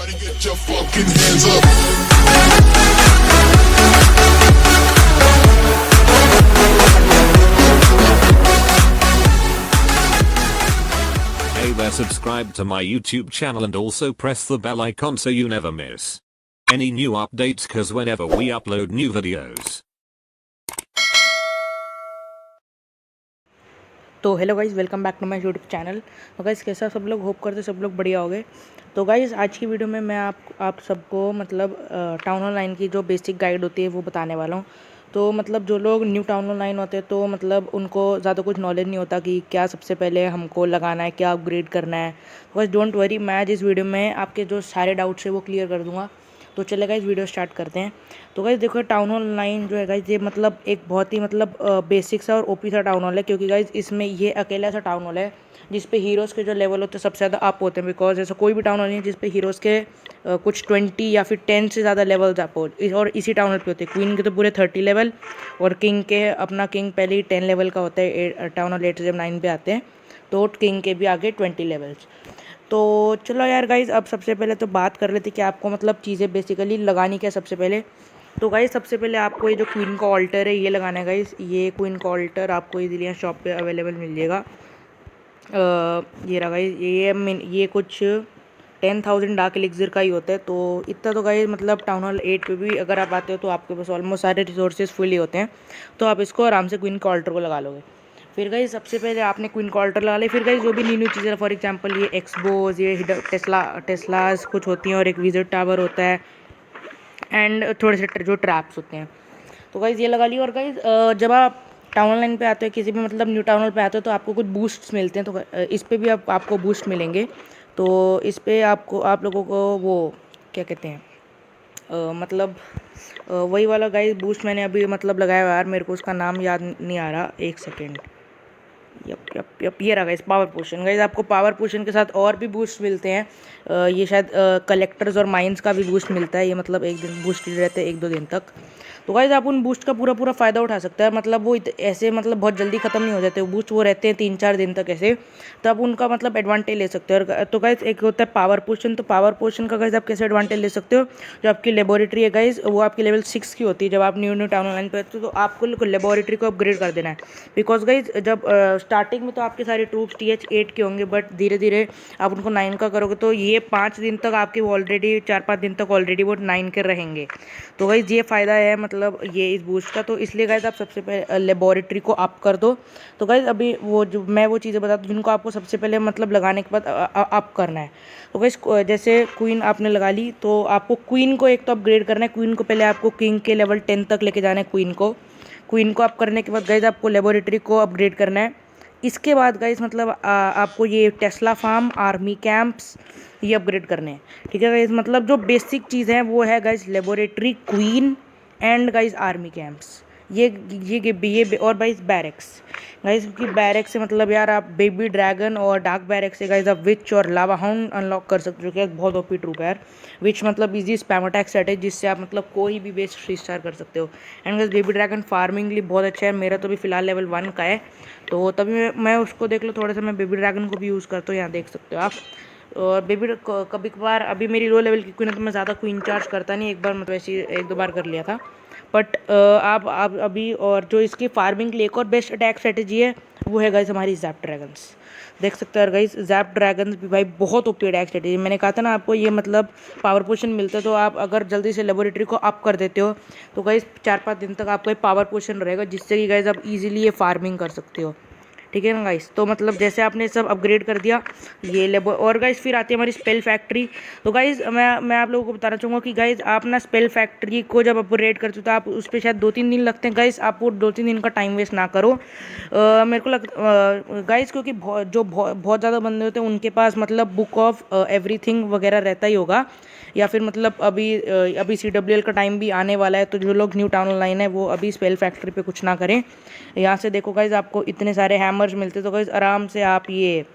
Get your fucking hands up. Hey there, subscribe to my YouTube channel and also press the bell icon so you never miss any new updates, cause whenever we upload new videos. तो hello guys, welcome back to my YouTube channel. तो guys कैसा सब लोग, hope करते सब लोग बढ़िया हो गए। तो गाइज़ आज की वीडियो में मैं आप सबको मतलब टाउन हॉल 9 की जो बेसिक गाइड होती है वो बताने वाला हूँ। तो मतलब जो लोग न्यू टाउन हॉल 9 होते हैं तो मतलब उनको ज़्यादा कुछ नॉलेज नहीं होता कि क्या सबसे पहले हमको लगाना है, क्या अपग्रेड करना है। तो गाइज़ डोंट वरी, मैं आज इस वीडियो में आपके जो सारे डाउट्स है वो क्लियर कर दूँगा। तो चले गाइज़ वीडियो स्टार्ट करते हैं। तो गाइज़ देखो, टाउन हॉल 9 जो है गाइज़ ये मतलब एक बहुत ही मतलब बेसिक सा और ओपी सा टाउन हॉल है, क्योंकि गाइज़ इसमें ये अकेला सा टाउन हॉल है जिस पे हीरोज़ के जो लेवल होते हैं सबसे ज़्यादा अप होते हैं। बिकॉज ऐसा कोई भी टाउन हॉल नहीं है जिस पे हीरोज़ के कुछ 20 या फिर 10 से ज़्यादा लेवल्स अप हो, और इसी टाउन हॉल पे होते हैं। क्वीन के तो पूरे 30 लेवल, और किंग के अपना किंग पहले ही 10 लेवल का होता है। टाउन हॉल 8 से जब 9 पे आते हैं तो किंग के भी आगे 20 लेवल्स। तो चलो यार गाइज़, अब सबसे पहले तो बात कर लेते कि आपको मतलब चीज़ें बेसिकली लगानी क्या है सबसे पहले। तो गाइज़ सबसे पहले आपको ये जो क्वीन का ऑल्टर है ये लगाना है गाइज़। ये क्वीन का ऑल्टर आपको इजीली यहाँ शॉप पे अवेलेबल मिल जाएगा। ये रहा गाइज़, ये कुछ 10,000 डार्क एलिक्सिर का ही होता है। तो इतना तो गाइज़ मतलब टाउन हॉल 8 पे भी अगर आप आते हो तो आपके पास ऑलमोस्ट सारे रिसोर्सेज फुली होते हैं, तो आप इसको आराम से क्वीन का ऑल्टर को लगा लोगे। फिर गाइज़ सबसे पहले आपने क्वीन का ऑल्टर लगा लिया। फिर गाइज़ जो भी न्यू चीज़ें, फॉर एग्जांपल ये एक्सबोज, ये टेस्लास कुछ होती हैं, और एक विजिट टावर होता है, एंड थोड़े से जो ट्रैप्स होते हैं। तो गाइज़ ये लगा लिया। और गाइज़ जब आप टाउन हॉल 9 पे आते हो, किसी भी मतलब न्यू टाउन हॉल पे आते हो, तो आपको कुछ बूस्ट्स मिलते हैं। तो इस पे भी आपको बूस्ट मिलेंगे। तो इस पे आप लोगों को वो क्या कहते हैं, मतलब वही वाला गाइज़ बूस्ट मैंने अभी मतलब लगाया हुआ है यार, मेरे को उसका नाम याद नहीं आ रहा, एक सेकेंड। यप ये रहा गाइस, पावर पोशन। गाइस आपको पावर पोशन के साथ और भी बूस्ट मिलते हैं। ये शायद कलेक्टर्स और माइंस का भी बूस्ट मिलता है। ये मतलब एक दिन बूस्ट रहते हैं, 1-2 दिन तक। तो गाइस आप उन बूस्ट का पूरा फ़ायदा उठा सकते हैं। मतलब वो ऐसे मतलब बहुत जल्दी ख़त्म नहीं हो जाते वो बूस्ट, वो रहते हैं 3-4 दिन तक ऐसे। तो आप उनका मतलब एडवांटेज ले सकते हो। और तो गाइस एक होता है पावर पोशन। तो पावर पोशन का गाइस आप कैसे एडवांटेज ले सकते हो, जो आपकी लेबोरेटरी है गाइस वो आपकी लेवल 6 की होती है। जब आप न्यू टाउन ऑनलाइन पे आते हो तो आपको लेबोरेटरी को अपग्रेड कर देना है। बिकॉज गाइज जब स्टार्टिंग में तो आपके सारे ट्रूप्स TH 8 के होंगे, बट धीरे धीरे आप उनको 9 का करोगे तो ये 5 दिन तक आपके ऑलरेडी 4-5 दिन तक ऑलरेडी वो 9 के रहेंगे। तो गाइज ये फ़ायदा है मतलब ये इस बूस्ट का। तो इसलिए गाइज आप सबसे पहले लेबोरेटरी को अप कर दो। तो गाइज अभी मैं वो चीज़ें बताता हूँ जिनको आपको सबसे पहले मतलब लगाने के बाद अप करना है। तो गाइज जैसे क्वीन आपने लगा ली, तो आपको क्वीन को एक तो अपग्रेड करना है। क्वीन को पहले आपको किंग के लेवल 10 तक लेके जाना है। क्वीन को अप करने के बाद गाइज आपको लेबोरेटरी को अपग्रेड करना है। इसके बाद गाइज मतलब आपको ये टेस्ला फार्म, आर्मी कैंप्स ये अपग्रेड करने हैं। ठीक है गाइज, मतलब जो बेसिक चीज़ है वो है guys laboratory, queen and guys army camps. ये और गाइज बैरक्स। गाइज की बैरक्स से मतलब यार आप बेबी ड्रैगन और डार्क बैरक्स से गाइज आप विच और लावा हाउंड अनलॉक कर सकते हो, जो कि बहुत ओपी ट्रूप है यार। विच मतलब इजी स्पैम अटैक सेट है जिससे आप मतलब कोई भी बेस 3 स्टार कर सकते हो। And guys baby dragon farming लिए बहुत अच्छा है। मेरा तो भी फिलहाल लेवल 1 का है, तो तभी मैं उसको देख लो थोड़ा सा, मैं बेबी ड्रैगन को भी यूज़ करता हूँ, यहाँ देख सकते हो आप। और बेबी कभी कभार अभी मेरी लो लेवल की क्वीन है तो मैं ज़्यादा क्वीन चार्ज करता नहीं, एक बार मतलब ऐसे 1-2 बार कर लिया था। बट आप अभी, और जो इसकी फार्मिंग के लिए एक और बेस्ट अटैक स्ट्रेटेजी है वो है गाइज हमारी जैप ड्रैगन्स। देख सकते हो गाइज, जैप ड्रैगन्स भी भाई बहुत ओपी अटैक स्ट्रेटेजी। मैंने कहा था ना आपको ये मतलब पावर पोशन मिलता है, तो आप अगर जल्दी से लेबोरेटरी को अप कर देते हो तो गाइज 4-5 दिन तक आपको एक पावर पोशन रहेगा, जिससे कि गाइज आप इजीली ये फार्मिंग कर सकते हो। ठीक है ना गाइस, तो मतलब जैसे आपने सब अपग्रेड कर दिया ये लेबो, और गाइस फिर आती है हमारी स्पेल फैक्ट्री। तो गाइस मैं आप लोगों को बताना चाहूँगा कि गाइस आप ना स्पेल फैक्ट्री को जब अपग्रेड करते हो तो आप उस पर शायद 2-3 दिन लगते हैं। गाइस आप वो 2-3 दिन का टाइम वेस्ट ना करो। मेरे को गाइस क्योंकि बहुत ज़्यादा बंदे होते हैं उनके पास मतलब बुक ऑफ एवरीथिंग वगैरह रहता ही होगा, या फिर मतलब अभी CWL का टाइम भी आने वाला है। तो जो लोग न्यू टाउन ऑनलाइन है वो अभी स्पेल फैक्ट्री पे कुछ ना करें। यहाँ से देखो गाइज आपको इतने सारे हैमर्स मिलते, तो गाइज आराम से आप ये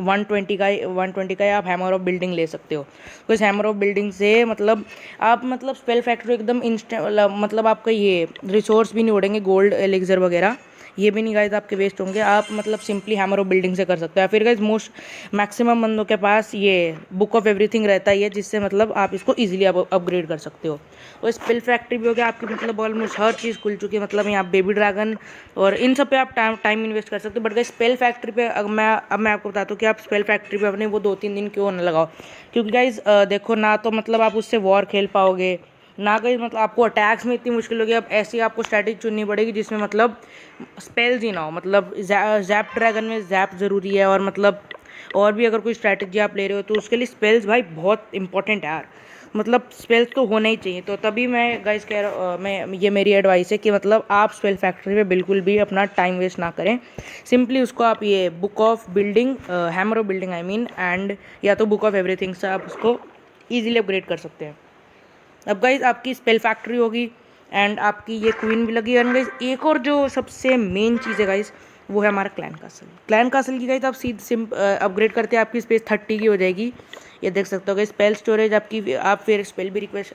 120 का आप हैमर ऑफ बिल्डिंग ले सकते हो। तो इस हैमर ऑफ बिल्डिंग से मतलब आप मतलब स्पेल फैक्ट्री एकदम इंस्टेंट, मतलब आपका ये रिसोर्स भी नहीं उड़ेंगे, गोल्ड एलिक्सर वगैरह ये भी नहीं गाइज आपके वेस्ट होंगे, आप मतलब सिंपली हैमर ऑफ बिल्डिंग से कर सकते हो। फिर गाइज मोस्ट मैक्सिमम बंदों के पास ये बुक ऑफ एवरीथिंग रहता ही है, जिससे मतलब आप इसको ईजिली अपग्रेड कर सकते हो। और स्पेल फैक्ट्री भी हो गया आपकी, मतलब ऑलमोस्ट हर चीज़ खुल चुकी है, मतलब यहाँ बेबी ड्रैगन और इन सब पे आप टाइम इन्वेस्ट कर सकते हो। बट गाइज स्पेल फैक्ट्री पे अब मैं आपको बताता हूँ कि आप स्पेल फैक्ट्री पे अपने वो 2-3 दिन क्यों ना लगाओ, क्योंकि गाइज देखो ना तो मतलब आप उससे वॉर खेल पाओगे ना, गाइज मतलब आपको अटैक्स में इतनी मुश्किल होगी। अब ऐसी आपको स्ट्रैटेजी चुननी पड़ेगी जिसमें मतलब स्पेल्स ही ना हो, मतलब जैप ड्रैगन में जैप ज़रूरी है, और मतलब और भी अगर कोई स्ट्रैटेजी आप ले रहे हो तो उसके लिए स्पेल्स भाई बहुत इंपॉर्टेंट है यार, मतलब स्पेल्स तो होना ही चाहिए। तो तभी मैं गाइज कह रहा मैं ये मेरी एडवाइस है कि मतलब आप स्पेल फैक्ट्री पे बिल्कुल भी अपना टाइम वेस्ट ना करें, सिंपली उसको आप ये book of building, hammer of building I mean, and या तो बुक ऑफ एवरीथिंग से आप उसको ईजिली अपग्रेड कर सकते हैं। अब गाइज आपकी स्पेल फैक्ट्री होगी एंड आपकी ये क्वीन भी लगी। एंड गाइज एक और जो सबसे मेन चीज़ है गाइज, वो है हमारा क्लैन कासल। क्लैन कासल की गाइज आप अपग्रेड करते हैं, आपकी स्पेस 30 की हो जाएगी। ये देख सकते हो गाइज, स्पेल स्टोरेज आपकी, आप फिर स्पेल भी रिक्वेस्ट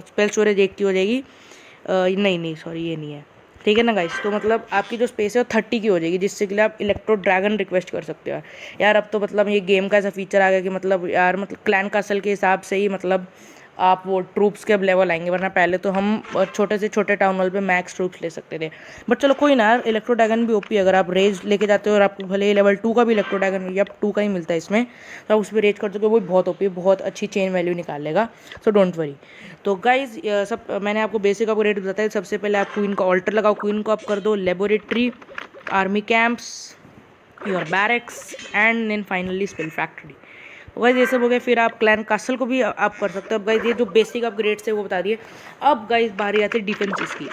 स्पेल स्टोरेज 1 की हो जाएगी। नहीं सॉरी ये नहीं है, ठीक है ना गाइज। तो मतलब आपकी जो स्पेस है वो 30 की हो जाएगी, जिससे के लिए आप इलेक्ट्रो ड्रैगन रिक्वेस्ट कर सकते हो यार। अब तो मतलब ये गेम का ऐसा फीचर आ गया कि मतलब यार मतलब क्लैन कासल के हिसाब से ही मतलब आप वो ट्रूप्स के अब लेवल आएंगे, वरना पहले तो हम छोटे से छोटे टाउन हॉल पे मैक्स ट्रूप्स ले सकते थे। बट चलो कोई ना यार, इलेक्ट्रो ड्रैगन भी ओपी, अगर आप रेज लेके जाते हो और आपको भले ही लेवल 2 का भी इलेक्ट्रो ड्रैगन या 2 का ही मिलता है इसमें, तो आप उस पर रेज कर सकते हो, वो बहुत ओपी, बहुत अच्छी चेन वैल्यू निकालेगा, सो डोंट वरी। तो गाइज सब मैंने आपको बेसिक अपग्रेड बताया। सबसे पहले आप क्वीन का ऑल्टर लगाओ, क्वीन को आप कर दो laboratory, army camps, your barracks and then finally spell factory. Guys ये सब हो गया। फिर आप क्लैन कासल को भी आप कर सकते हो। अब गाइज ये जो बेसिक अपग्रेड्स है वो बता दिए। अब गाइज बारी आती है डिफेंसेस की।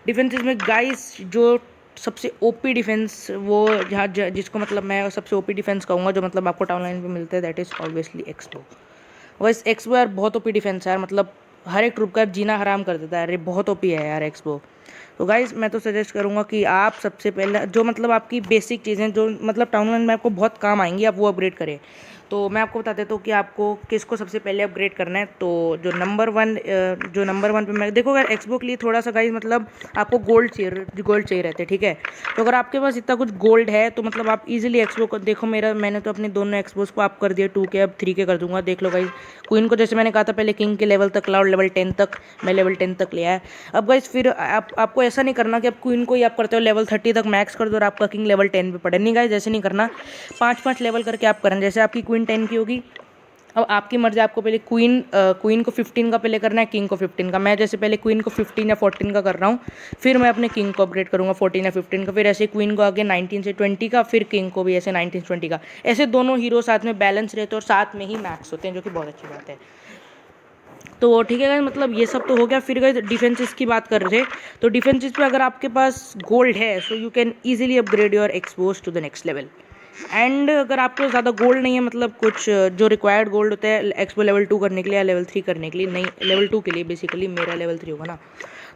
डिफेंसेस में गाइज जो सबसे ओपी डिफेंस, वो जहाँ जिसको मतलब मैं सबसे ओपी डिफेंस कहूँगा, जो मतलब आपको टाउन लाइन पे मिलता है, दैट इज़ ऑब्वियसली एक्सपो। वैसे एक्सपो यार बहुत ओपी डिफेंस है यार, मतलब हर एक ट्रूप का जीना हराम कर देता है, अरे बहुत ओपी है यार एक्सपो। तो गाइज मैं तो सजेस्ट करूँगा कि आप सबसे पहले जो मतलब आपकी बेसिक चीज़ें जो मतलब टाउन लाइन में आपको बहुत काम आएंगी, आप वो अपग्रेड करें। तो मैं आपको बता देता हूँ कि आपको किसको सबसे पहले अपग्रेड करना है। तो जो नंबर वन पे मैं देखो अगर एक्सपो के लिए थोड़ा सा गाइज मतलब आपको गोल्ड चाहिए रहते हैं, ठीक है। तो अगर आपके पास इतना कुछ गोल्ड है तो मतलब आप इजीली एक्सपो को देखो, मैंने तो अपने दोनों एक्सपोज को आप कर दिया 2 के, अब 3 के कर दूंगा। देख लो गाइज, क्वीन को जैसे मैंने कहा था पहले किंग के लेवल तक लाओ, लेवल 10 तक, मैं लेवल 10 तक ले आया। अब गाइज फिर आपको ऐसा नहीं करना कि आप क्वीन को ही आप करते हो लेवल 30 तक मैक्स कर दो और आपका किंग लेवल 10 पे पड़े, नहीं गाइज ऐसे नहीं करना। 5-5 लेवल करके आप करें। जैसे आपकी क्वीन 10 की होगी, अब आपकी मर्जी, आपको पहले क्वीन को 15 का पहले करना है, किंग को 15 का। मैं जैसे पहले क्वीन को 15 या 14 का कर रहा हूँ, फिर मैं अपने किंग को अपग्रेड करूँगा 14 या 15 का, फिर ऐसे क्वीन को आगे 19 से 20 का, फिर किंग को भी ऐसे 19 से 20 का। ऐसे दोनों हीरो साथ में बैलेंस रहते हैं और साथ में ही मैक्स होते हैं, जो कि बहुत अच्छी बात है। तो ठीक है गाइस, मतलब ये सब तो हो गया। फिर गाइस डिफेंसेस की बात कर रहे थे, तो डिफेंसेस पे अगर आपके पास गोल्ड है so you can easily upgrade your expose to the next level. And अगर आपको ज़्यादा गोल्ड नहीं है, मतलब कुछ जो रिक्वायर्ड गोल्ड होता है एक्सपो लेवल 2 करने के लिए या लेवल 3 करने के लिए, नहीं लेवल 2 के लिए बेसिकली, मेरा लेवल 3 होगा ना,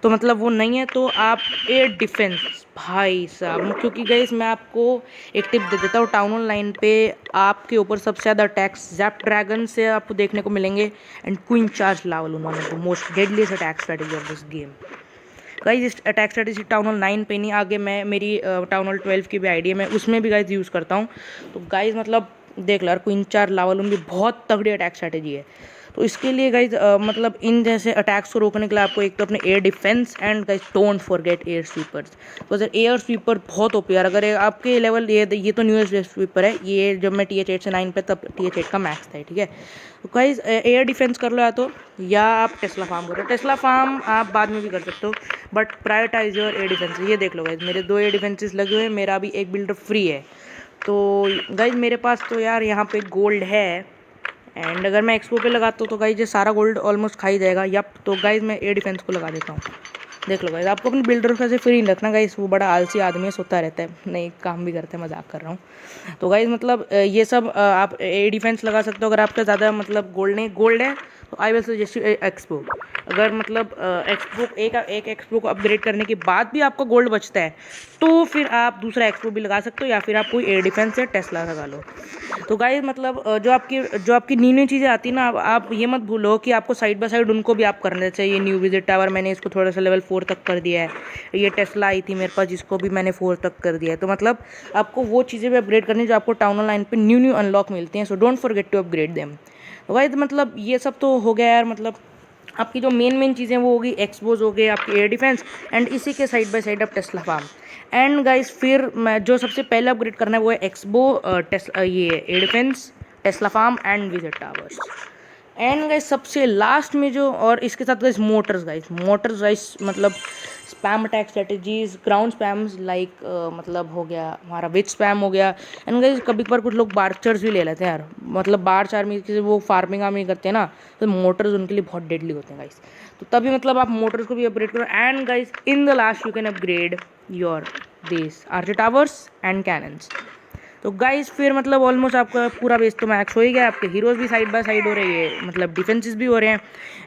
तो मतलब वो नहीं है, तो आप एयर डिफेंस भाई साहब, क्योंकि गाइस मैं आपको एक टिप दे देता हूँ, टाउन ऑनलाइन पे आपके ऊपर सबसे ज़्यादा अटैक्स जैप ड्रैगन से आपको देखने को मिलेंगे एंड क्वीन चार्ज लावल, one of the most deadliest attack strategy of this game. Guys इस अटैक स्ट्रैटेजी टाउन हॉल 9 पे नहीं, आगे मैं मेरी टाउन हॉल 12 की भी आईडी है, मैं उसमें भी गाइस यूज़ करता हूँ। तो गाइस मतलब देख लो यार, क्वीन चार लावलून भी बहुत तगड़ी अटैक स्ट्रैटेजी है। तो इसके लिए गाइज मतलब इन जैसे अटैक्स को रोकने के लिए आपको एक तो अपने air defence and guys don't forget air sweepers. तो सर एयर स्वीपर बहुत ओपी यार, अगर आपके लेवल ये तो न्यूएस्ट एयर स्वीपर है, ये जब मैं TH8 से 9 पे तब TH8 का मैक्स था, ठीक है। तो गाइज एयर डिफेंस कर लो या आप टेस्ला फार्म करो। टेस्ला फार्म आप बाद में भी कर सकते हो, but prioritize your air defense. ये देख लो गाइज, मेरे 2 एयर डिफेंसेस लगे हुए हैं, मेरा भी एक बिल्डर फ्री है। तो गाइज मेरे पास तो यार यहाँ पे गोल्ड है, एंड अगर मैं एक्सपो पे लगाता हूँ तो गाइज ये सारा गोल्ड ऑलमोस्ट खा ही जाएगा। यप, तो गाइज मैं एयर डिफेंस को लगा देता हूँ। देख लो गाइज, आपको अपने बिल्डर का से फ्री नहीं रखना गाइज, वो बड़ा आलसी आदमी है, सोता रहता है, नहीं काम भी करता है, मजाक कर रहा हूँ। तो गाइज मतलब ये सब आप एयर डिफेंस लगा सकते हो। अगर आपका ज़्यादा मतलब गोल्ड है तो I will suggest you expo. अगर मतलब एक एक्सपो को अपग्रेड करने के बाद भी आपको गोल्ड बचता है तो फिर आप दूसरा एक्सपो भी लगा सकते हो, या फिर आप कोई एयर डिफेंस या टेस्ला लगा लो। तो गाइस मतलब जो आपकी न्यू चीज़ें आती है ना, आप ये मत भूलो कि आपको साइड बाय साइड उनको भी आप करना चाहिए। न्यू विजिट टावर मैंने इसको थोड़ा सा लेवल 4 तक कर दिया है, ये टेस्ला आई थी मेरे पास जिसको भी मैंने 4 तक कर दिया है। तो मतलब आपको वो चीज़ें भी अपग्रेड करनी जो आपको टाउन ऑनलाइन पे न्यू अनलॉक मिलती हैं। So don't forget to upgrade them. तो गाइस मतलब ये सब तो हो गया यार, मतलब आपकी जो मेन चीज़ें वो होगी एक्सपोज हो गए, आपकी एयर डिफेंस, एंड इसी के साइड बाय साइड आप टेस्ला फार्म। एंड गाइस फिर मैं जो सबसे पहले अपग्रेड करना है वो है एक्सबो, ये air defense, Tesla farm and visit towers. And guys सबसे लास्ट में जो, और इसके साथ गाइस मोटर्स गाइस मतलब spam attack strategies, ground spams like मतलब हो गया हमारा विच स्पैम हो गया। एंड गाइस कभी कभार कुछ लोग बार्चर्स भी ले लेते हैं यार, मतलब बार्च आर्मी की वो फार्मिंग आर्मी करते हैं ना, तो मोटर्स उनके लिए बहुत डेडली होते हैं गाइस। तो तभी मतलब आप मोटर्स को भी अपग्रेड करो। And guys in the last you can upgrade your this Archer towers and cannons. तो गाइस फिर मतलब ऑलमोस्ट आपका पूरा बेस तो मैक्स हो ही गया, आपके हीरोज़ भी साइड बाय साइड हो रहे हैं, मतलब डिफेंसेस भी हो रहे हैं।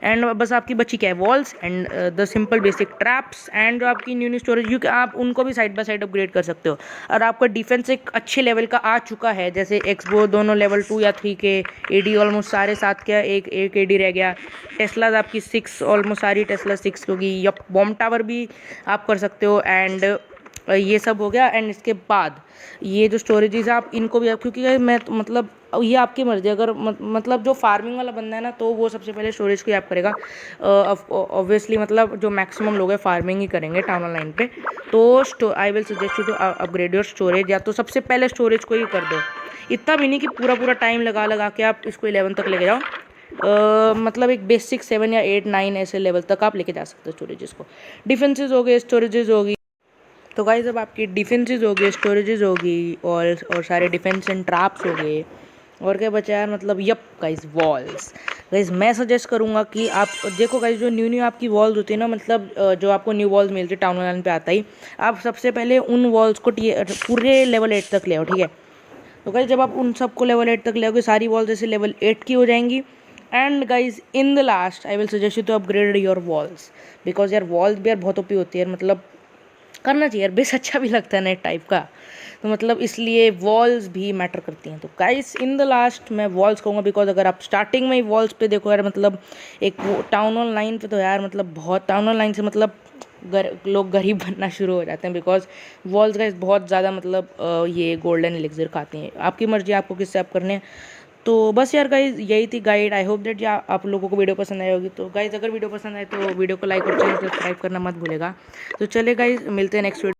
एंड बस आपकी बची क्या है, walls and the simple basic traps, and जो आपकी न्यू स्टोरेज यू आप उनको भी साइड बाय साइड अपग्रेड कर सकते हो। और आपका डिफेंस एक अच्छे लेवल का आ चुका है, जैसे एक्सबो दोनों लेवल 2 या 3 के, एडी ऑलमोस्ट सारे 7 के, एक एडी रह गया। टेस्लाज आपकी 6 ऑलमोस्ट सारी टेस्ला 6 होगी। यप बॉम्ब टावर भी आप कर सकते हो। एंड ये सब हो गया। एंड इसके बाद ये जो स्टोरेजेस आप इनको भी, क्योंकि मैं तो मतलब ये आपकी मर्जी, अगर मतलब जो फार्मिंग वाला बंदा है ना तो वो सबसे पहले स्टोरेज को ऐप करेगा। ऑब्वियसली मतलब जो मैक्सिमम लोग हैं फार्मिंग ही करेंगे टाउन ऑनलाइन पे। तो I will suggest you to upgrade your storage, या तो सबसे पहले स्टोरेज को ही कर दो। इतना भी नहीं कि पूरा टाइम लगा के आप इसको 11 तक लेके जाओ। मतलब एक बेसिक 7 या 8 9 ऐसे लेवल तक आप लेके जा सकते हो स्टोरेजेस को। डिफेंसेस हो गए, स्टोरेजेस होगी। तो गाइस अब आपकी डिफेंसेस हो गए, स्टोरेजेस होगी, और सारे डिफेंस एंड ट्रैप्स हो गए, और क्या बचा यार, मतलब यप गाइस वॉल्स। गाइस मैं सजेस्ट करूँगा कि आप देखो गाइस जो न्यू आपकी वॉल्स होती है ना, मतलब जो आपको न्यू वॉल्स मिलती है टाउन ऑनलाइन पे आता ही, आप सबसे पहले उन वॉल्स को पूरे लेवल 8 तक ले आओ, ठीक है। तो गाइस जब आप उन सबको लेवल 8 तक ले आओगे, सारी वॉल्स जैसे लेवल 8 की हो जाएंगी। And guys in the last I will suggest you to upgrade your walls, because यार वॉल्स भी यार बहुत ओपी होती है, मतलब करना चाहिए यार, बेस अच्छा भी लगता है नेट टाइप का, तो मतलब इसलिए वॉल्स भी मैटर करती हैं। तो गाइस इन द लास्ट मैं वॉल्स कहूँगा, बिकॉज अगर आप स्टार्टिंग में ही वॉल्स पे देखो यार, मतलब एक वो टाउन ऑनलाइन पे तो यार मतलब बहुत टाउन ऑनलाइन से मतलब लोग गरीब बनना शुरू हो जाते हैं, बिकॉज वॉल्स गाइस बहुत ज़्यादा मतलब ये गोल्डन एलिक्सिर खाती हैं। आपकी मर्जी आपको किससे आप करने हैं। तो बस यार गाइज यही थी गाइड। आई होप दैट या आप लोगों को वीडियो पसंद आई होगी। तो गाइज अगर वीडियो पसंद आए तो वीडियो को लाइक और चैनल सब्सक्राइब करना मत भूलेगा। तो चले गाइज मिलते हैं नेक्स्ट वीडियो।